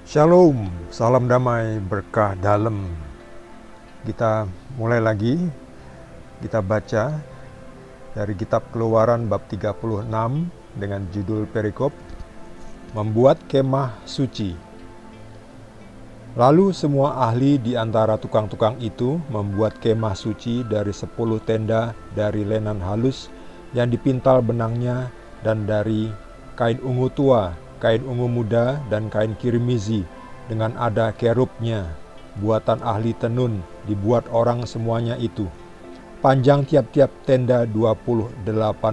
Shalom, salam damai, berkah dalam. Kita mulai lagi, kita baca dari kitab Keluaran bab 36 dengan judul perikop, Membuat Kemah Suci. Lalu semua ahli di antara tukang-tukang itu membuat kemah suci dari 10 tenda dari lenan halus yang dipintal benangnya dan dari kain ungu tua, kain ungu muda, dan kain kirmizi dengan ada kerubnya, buatan ahli tenun, dibuat orang semuanya itu. Panjang tiap-tiap tenda 28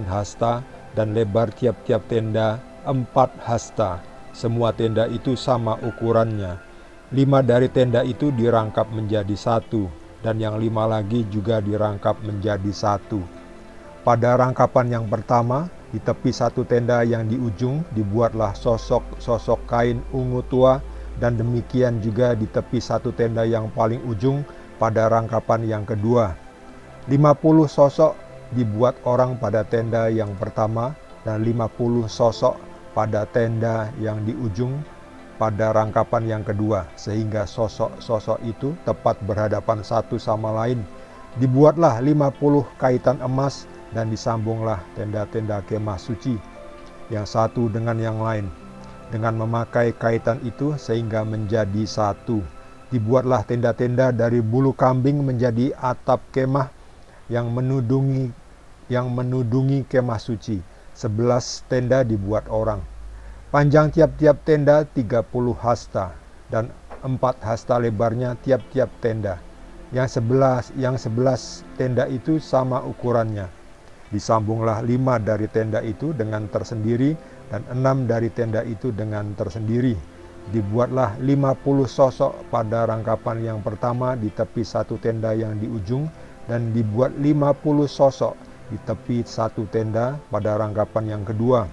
hasta dan lebar tiap-tiap tenda 4 hasta. Semua tenda itu sama ukurannya. 5 dari tenda itu dirangkap menjadi 1, dan yang 5 lagi juga dirangkap menjadi 1. Pada rangkapan yang pertama, di tepi satu tenda yang di ujung dibuatlah sosok kain ungu tua, dan demikian juga di tepi satu tenda yang paling ujung pada rangkapan yang kedua. 50 sosok dibuat orang pada tenda yang pertama, dan 50 sosok pada tenda yang di ujung pada rangkapan yang kedua, sehingga sosok-sosok itu tepat berhadapan satu sama lain. Dibuatlah 50 kaitan emas, dan disambunglah tenda-tenda kemah suci yang satu dengan yang lain dengan memakai kaitan itu sehingga menjadi satu. Dibuatlah tenda-tenda dari bulu kambing menjadi atap kemah yang menudungi kemah suci. 11 tenda dibuat orang. Panjang tiap-tiap tenda 30 hasta, dan 4 hasta lebarnya tiap-tiap tenda. Yang 11 tenda itu sama ukurannya. Disambunglah 5 dari tenda itu dengan tersendiri, dan 6 dari tenda itu dengan tersendiri. Dibuatlah 50 sosok pada rangkapan yang pertama di tepi satu tenda yang di ujung, dan dibuat 50 sosok di tepi satu tenda pada rangkapan yang kedua.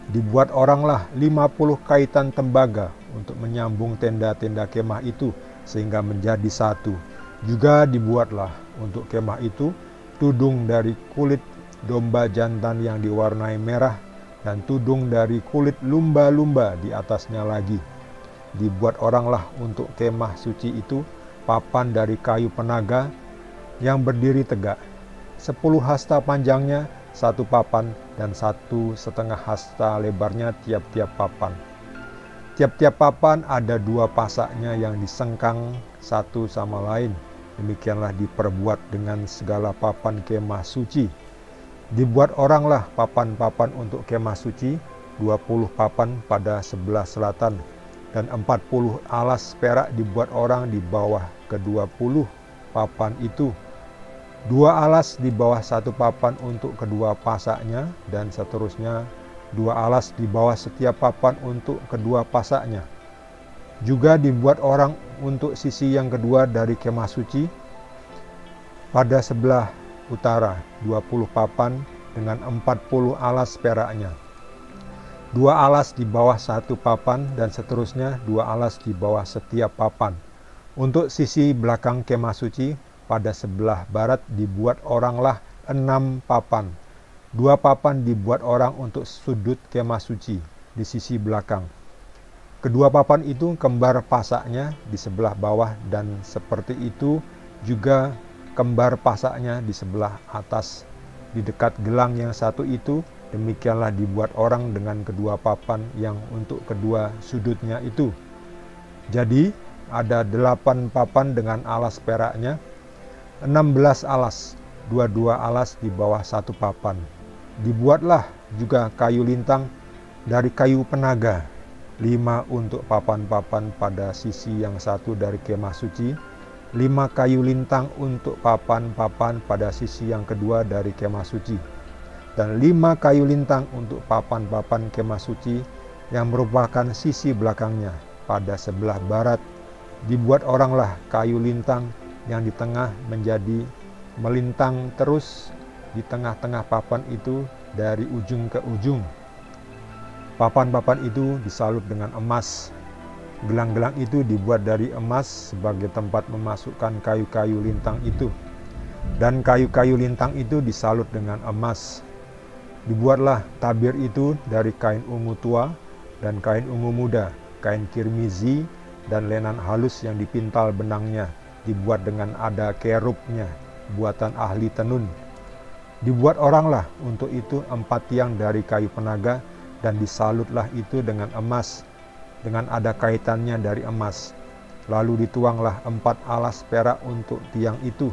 Dibuat oranglah 50 kaitan tembaga untuk menyambung tenda-tenda kemah itu sehingga menjadi satu. Juga dibuatlah untuk kemah itu tudung dari kulit domba jantan yang diwarnai merah, dan tudung dari kulit lumba-lumba di atasnya lagi. Dibuat oranglah untuk kemah suci itu papan dari kayu penaga yang berdiri tegak. 10 hasta panjangnya satu papan, dan 1,5 hasta lebarnya tiap-tiap papan. Tiap-tiap papan ada 2 pasaknya yang disengkang satu sama lain. Demikianlah diperbuat dengan segala papan kemah suci. Dibuat oranglah papan-papan untuk kemah suci, 20 papan pada sebelah selatan, dan 40 alas perak dibuat orang di bawah ke-20 papan itu. 2 alas di bawah satu papan untuk kedua pasaknya, dan seterusnya 2 alas di bawah setiap papan untuk kedua pasaknya. Juga dibuat orang untuk sisi yang kedua dari kemah suci pada sebelah utara, 20 papan dengan 40 alas peraknya. 2 alas di bawah satu papan, dan seterusnya 2 alas di bawah setiap papan. Untuk sisi belakang kemah suci pada sebelah barat dibuat oranglah 6 papan. 2 papan dibuat orang untuk sudut kemah suci di sisi belakang. Kedua papan itu kembar pasaknya di sebelah bawah, dan seperti itu juga kembar pasaknya di sebelah atas. Di dekat gelang yang satu itu, demikianlah dibuat orang dengan kedua papan yang untuk kedua sudutnya itu. Jadi ada 8 papan dengan alas peraknya, 16 alas, 22 alas di bawah satu papan. Dibuatlah juga kayu lintang dari kayu penaga, 5 untuk papan-papan pada sisi yang satu dari kemah suci, 5 kayu lintang untuk papan-papan pada sisi yang kedua dari kemah suci, dan 5 kayu lintang untuk papan-papan kemah suci yang merupakan sisi belakangnya pada sebelah barat. Dibuat oranglah kayu lintang yang di tengah menjadi melintang terus di tengah-tengah papan itu dari ujung ke ujung. Papan-papan itu disalut dengan emas. Gelang-gelang itu dibuat dari emas sebagai tempat memasukkan kayu-kayu lintang itu. Dan kayu-kayu lintang itu disalut dengan emas. Dibuatlah tabir itu dari kain ungu tua dan kain ungu muda, kain kirmizi, dan lenan halus yang dipintal benangnya, dibuat dengan ada kerubnya, buatan ahli tenun. Dibuat oranglah untuk itu 4 tiang dari kayu penaga, dan disalutlah itu dengan emas, dengan ada kaitannya dari emas. Lalu dituanglah 4 alas perak untuk tiang itu.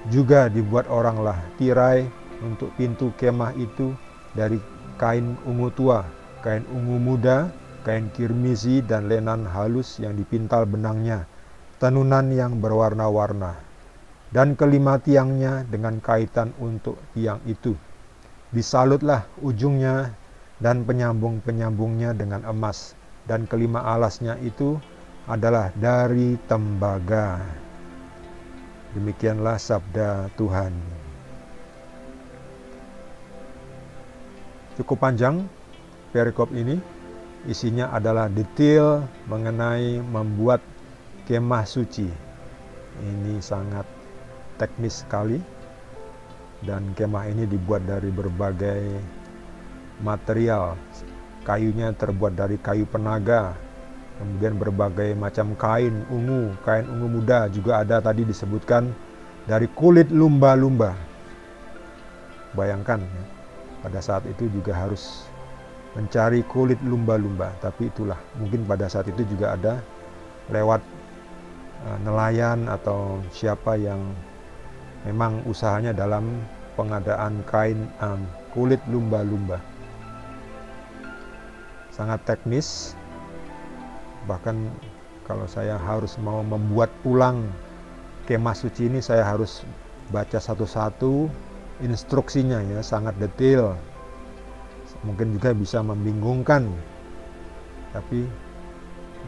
Juga dibuat oranglah tirai untuk pintu kemah itu dari kain ungu tua, kain ungu muda, kain kirmizi, dan lenan halus yang dipintal benangnya, tenunan yang berwarna-warna. Dan kelima tiangnya dengan kaitan untuk tiang itu. Disalutlah ujungnya dan penyambung-penyambungnya dengan emas, dan kelima alasnya itu adalah dari tembaga. Demikianlah sabda Tuhan. Cukup panjang perikop ini. Isinya adalah detail mengenai membuat kemah suci. Ini sangat teknis sekali. Dan kemah ini dibuat dari berbagai material. Kayunya terbuat dari kayu penaga. Kemudian berbagai macam kain ungu muda juga ada tadi disebutkan, dari kulit lumba-lumba. Bayangkan ya, pada saat itu juga harus mencari kulit lumba-lumba, tapi itulah mungkin pada saat itu juga ada lewat nelayan atau siapa yang memang usahanya dalam pengadaan kain kulit lumba-lumba. Sangat teknis. Bahkan kalau saya harus mau membuat ulang kemah suci ini, saya harus baca satu-satu instruksinya ya, sangat detail. Mungkin juga bisa membingungkan. Tapi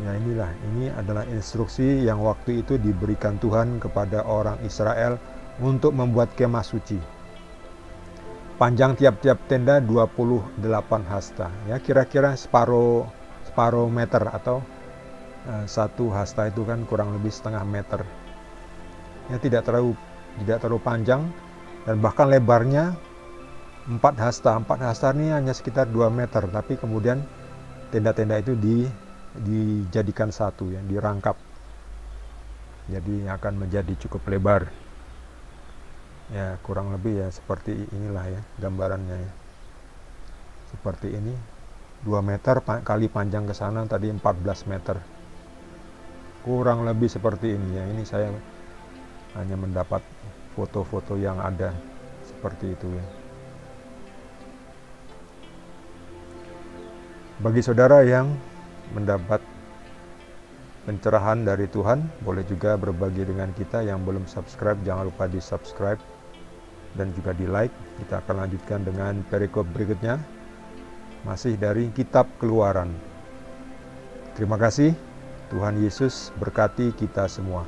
ya ini adalah instruksi yang waktu itu diberikan Tuhan kepada orang Israel untuk membuat kemah suci. Panjang tiap-tiap tenda 28 hasta. Ya, kira-kira separuh meter, atau 1 hasta itu kan kurang lebih setengah meter. Ya, tidak terlalu panjang, dan bahkan lebarnya 4 hasta. 4 hasta ini hanya sekitar 2 meter, tapi kemudian tenda-tenda itu dijadikan satu, ya, dirangkap. Jadi akan menjadi cukup lebar. Ya, kurang lebih ya seperti inilah ya gambarannya ya. Seperti ini. 2 meter kali panjang ke sana tadi 14 meter. Kurang lebih seperti ini ya. Ini saya hanya mendapat foto-foto yang ada seperti itu ya. Bagi saudara yang mendapat pencerahan dari Tuhan, boleh juga berbagi dengan kita. Yang belum subscribe, jangan lupa di subscribe dan juga di like. Kita akan lanjutkan dengan perikop berikutnya, masih dari kitab Keluaran. Terima kasih. Tuhan Yesus berkati kita semua.